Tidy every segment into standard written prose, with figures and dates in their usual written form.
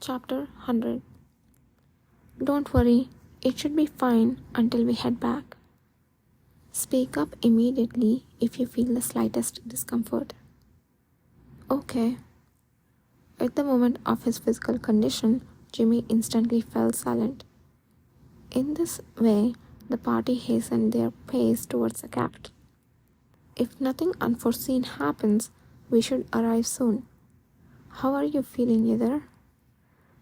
Chapter 100. Don't worry, it should be fine until we head back. Speak up immediately if you feel the slightest discomfort. Okay. At the moment of his physical condition, Jimmy instantly fell silent. In this way, the party hastened their pace towards the capital. If nothing unforeseen happens, we should arrive soon. How are you feeling, Yidar?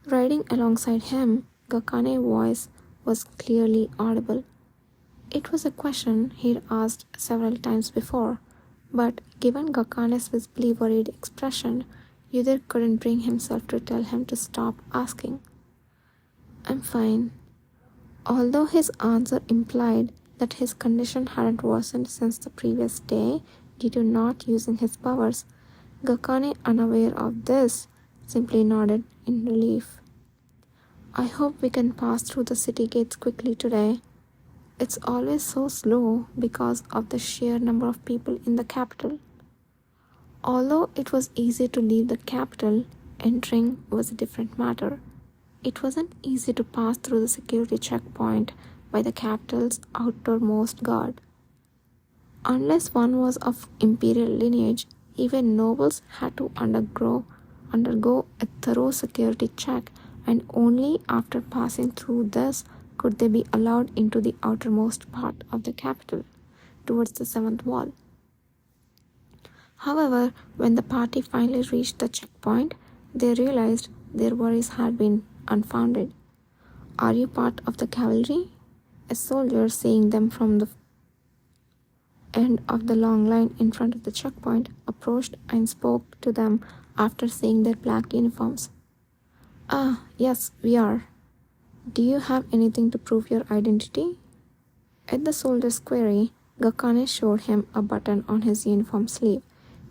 Riding alongside him, Gakane's voice was clearly audible. It was a question he'd asked several times before, but given Gakane's visibly worried expression, Yidar couldn't bring himself to tell him to stop asking. I'm fine. Although his answer implied that his condition hadn't worsened since the previous day due to not using his powers, Gakane, unaware of this, simply nodded in relief. I hope we can pass through the city gates quickly today. It's always so slow because of the sheer number of people in the capital. Although it was easy to leave the capital, entering was a different matter. It wasn't easy to pass through the security checkpoint by the capital's outermost guard. Unless one was of imperial lineage, even nobles had to undergo a thorough security check, and only after passing through this could they be allowed into the outermost part of the capital, towards the seventh wall. However, when the party finally reached the checkpoint, they realized their worries had been unfounded. Are you part of the cavalry? A soldier, seeing them from the end of the long line in front of the checkpoint, approached and spoke to them after seeing their black uniforms. Ah, yes, we are. Do you have anything to prove your identity? At the soldier's query, Gakane showed him a button on his uniform sleeve.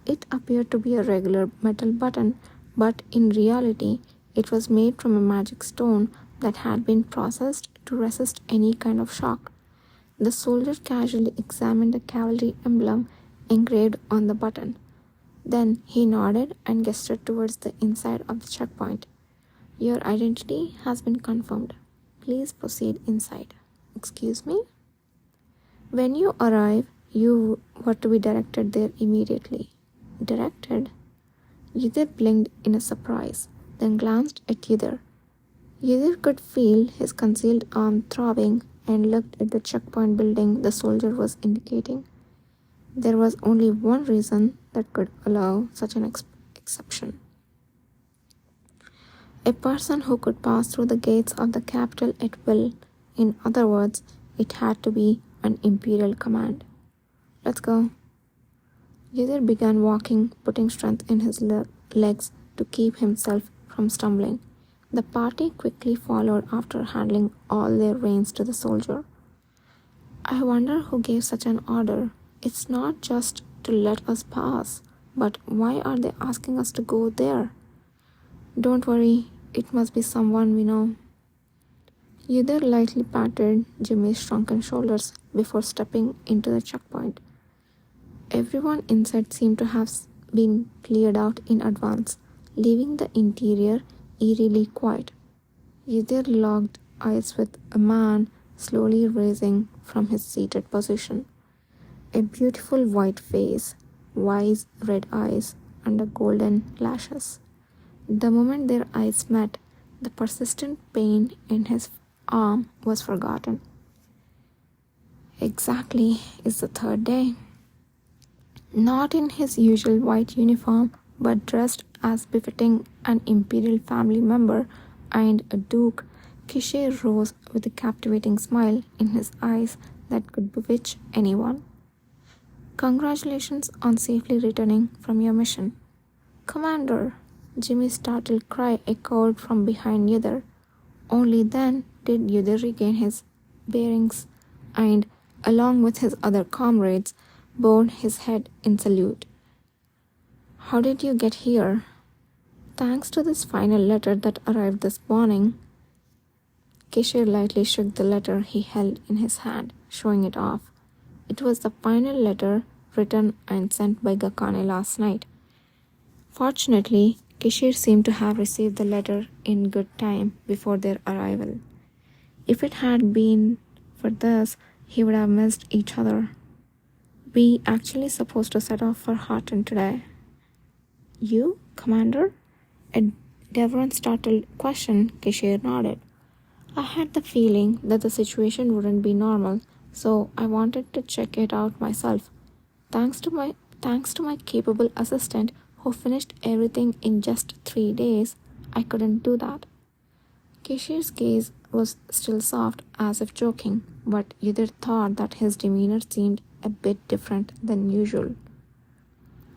It appeared to be a regular metal button, but in reality, it was made from a magic stone that had been processed to resist any kind of shock. The soldier casually examined the cavalry emblem engraved on the button. Then he nodded and gestured towards the inside of the checkpoint. Your identity has been confirmed. Please proceed inside. Excuse me? When you arrive, you were to be directed there immediately. Directed? Yidar blinked in a surprise, then glanced at Yidar. Yidar could feel his concealed arm throbbing and looked at the checkpoint building the soldier was indicating. There was only one reason that could allow such an exception. A person who could pass through the gates of the capital at will. In other words, it had to be an imperial command. Let's go. Yidar began walking, putting strength in his legs to keep himself from stumbling. The party quickly followed after handing all their reins to the soldier. I wonder who gave such an order. It's not just to let us pass, but why are they asking us to go there? Don't worry, it must be someone we know. Yidar lightly patted Jimmy's shrunken shoulders before stepping into the checkpoint. Everyone inside seemed to have been cleared out in advance, leaving the interior eerily quiet. Yidar locked eyes with a man slowly raising from his seated position. A beautiful white face, wise red eyes under golden lashes. The moment their eyes met, the persistent pain in his arm was forgotten. Exactly is the third day. Not in his usual white uniform, but dressed as befitting an imperial family member and a duke, Kishe rose with a captivating smile in his eyes that could bewitch anyone. Congratulations on safely returning from your mission. Commander! Jimmy's startled cry echoed from behind Yidar. Only then did Yidar regain his bearings and, along with his other comrades, bowed his head in salute. How did you get here? Thanks to this final letter that arrived this morning. Kishe lightly shook the letter he held in his hand, showing it off. It was the final letter written and sent by Gakane last night. Fortunately, Kishir seemed to have received the letter in good time before their arrival. If it had been for this, he would have missed each other. We actually supposed to set off for Horton today. You, Commander? At Devron's startled question, Kishir nodded. I had the feeling that the situation wouldn't be normal, so I wanted to check it out myself. Thanks to my capable assistant who finished everything in just 3 days, I couldn't do that. Kishir's gaze was still soft, as if joking, but Yudhir thought that his demeanor seemed a bit different than usual.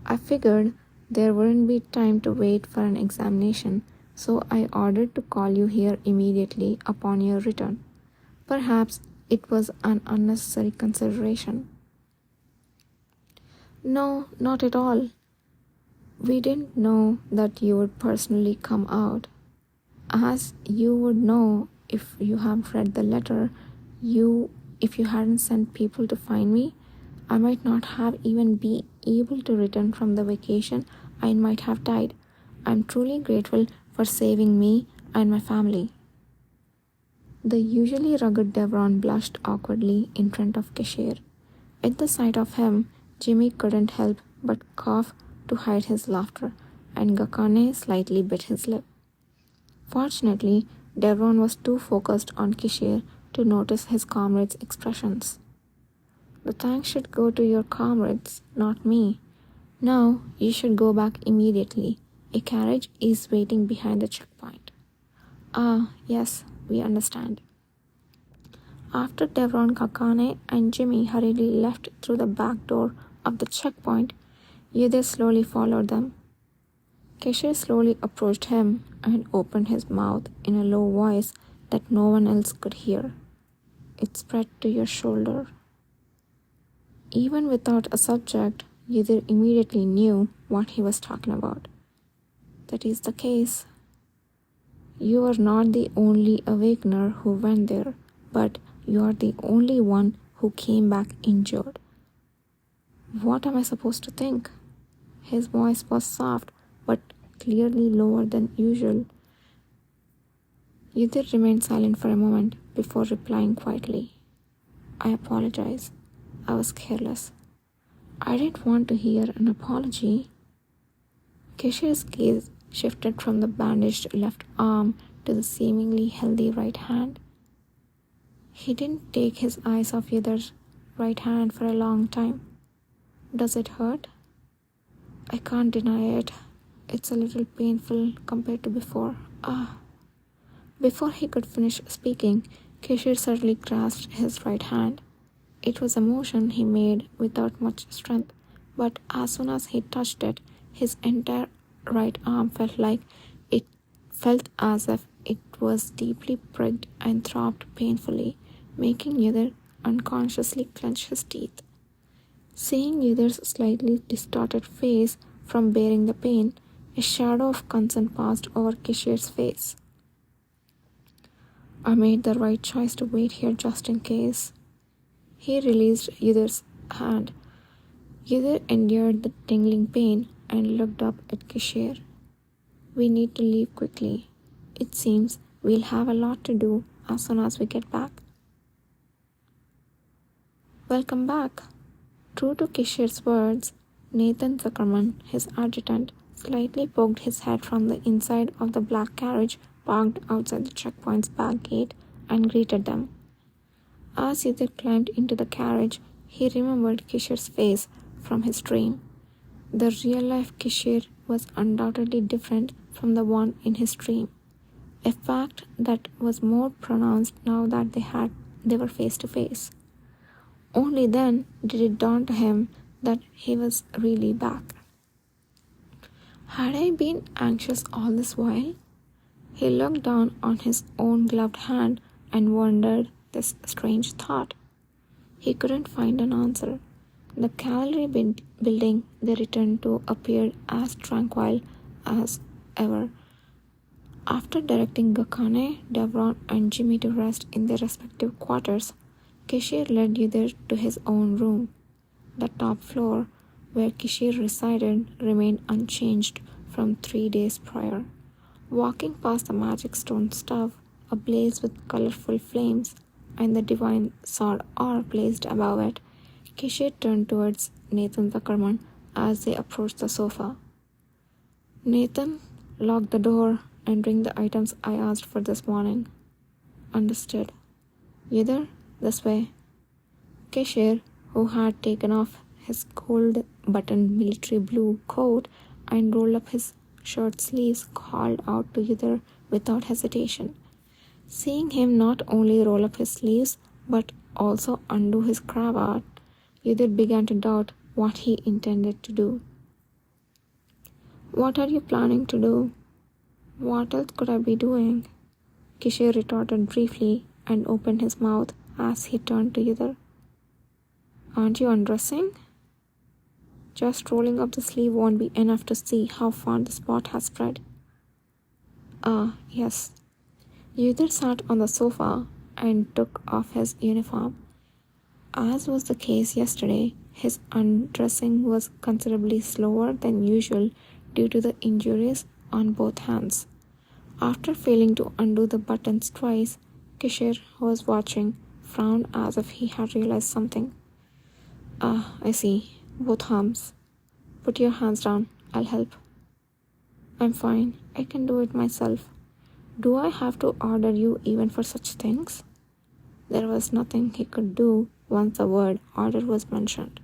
I figured there wouldn't be time to wait for an examination, so I ordered to call you here immediately upon your return. Perhaps it was an unnecessary consideration. No, not at all. We didn't know that you would personally come out. As you would know if you have read the letter, if you hadn't sent people to find me, I might not have even be able to return from the vacation. I might have died. I'm truly grateful for saving me and my family. The usually rugged Devron blushed awkwardly in front of Kishir. At the sight of him, Jimmy couldn't help but cough to hide his laughter, and Gakane slightly bit his lip. Fortunately, Devron was too focused on Kishir to notice his comrades' expressions. The thanks should go to your comrades, not me. Now you should go back immediately. A carriage is waiting behind the checkpoint. Ah, yes, we understand. After Devron, Kakane, and Jimmy hurriedly left through the back door of the checkpoint, Yudhir slowly followed them. Kishir slowly approached him and opened his mouth in a low voice that no one else could hear. It spread to your shoulder. Even without a subject, Yudhir immediately knew what he was talking about. That is the case. You are not the only awakener who went there, but you are the only one who came back injured. What am I supposed to think? His voice was soft, but clearly lower than usual. Yudhir remained silent for a moment before replying quietly. I apologize. I was careless. I didn't want to hear an apology. Kishir's gaze shifted from the bandaged left arm to the seemingly healthy right hand. He didn't take his eyes off Yudhir's right hand for a long time. Does it hurt? I can't deny it. It's a little painful compared to before. Ah. Before he could finish speaking, Kishir suddenly grasped his right hand. It was a motion he made without much strength, but as soon as he touched it, his entire right arm felt as if it was deeply pricked and throbbed painfully, making Yudhir unconsciously clench his teeth. Seeing Yudhir's slightly distorted face from bearing the pain, a shadow of concern passed over Kishir's face. I made the right choice to wait here just in case. He released Yudhir's hand. Yudhir endured the tingling pain and looked up at Kishir. We need to leave quickly. It seems we'll have a lot to do as soon as we get back. Welcome back. True to Kishir's words, Nathan Zuckerman, his adjutant, slightly poked his head from the inside of the black carriage parked outside the checkpoint's back gate and greeted them. As Yudhir climbed into the carriage, he remembered Kishir's face from his dream. The real-life Kishir was undoubtedly different from the one in his dream, a fact that was more pronounced now that they were face to face. Only then did it dawn to him that he was really back. Had I been anxious all this while? He looked down on his own gloved hand and wondered this strange thought. He couldn't find an answer. The cavalry building they returned to appeared as tranquil as ever. After directing Gakane, Devron, and Jimmy to rest in their respective quarters, Kishir led Yudhir to his own room. The top floor, where Kishir resided, remained unchanged from 3 days prior. Walking past the magic stone stove, ablaze with colorful flames, and the divine sword R placed above it, Kishore turned towards Nathan Zuckerman as they approached the sofa. Nathan, lock the door and bring the items I asked for this morning. Understood. Yidhar, this way. Kishore, who had taken off his gold-buttoned military blue coat and rolled up his shirt sleeves, called out to Yidhar without hesitation. Seeing him not only roll up his sleeves but also undo his cravat, Yidhar began to doubt what he intended to do. What are you planning to do? What else could I be doing? Kishore retorted briefly and opened his mouth as he turned to Yidhar. Aren't you undressing? Just rolling up the sleeve won't be enough to see how far the spot has spread. Ah, yes. Yidhar sat on the sofa and took off his uniform. As was the case yesterday, his undressing was considerably slower than usual due to the injuries on both hands. After failing to undo the buttons twice, Kishore, who was watching, frowned as if he had realized something. Ah, I see. Both arms. Put your hands down. I'll help. I'm fine. I can do it myself. Do I have to order you even for such things? There was nothing he could do once the word order was mentioned.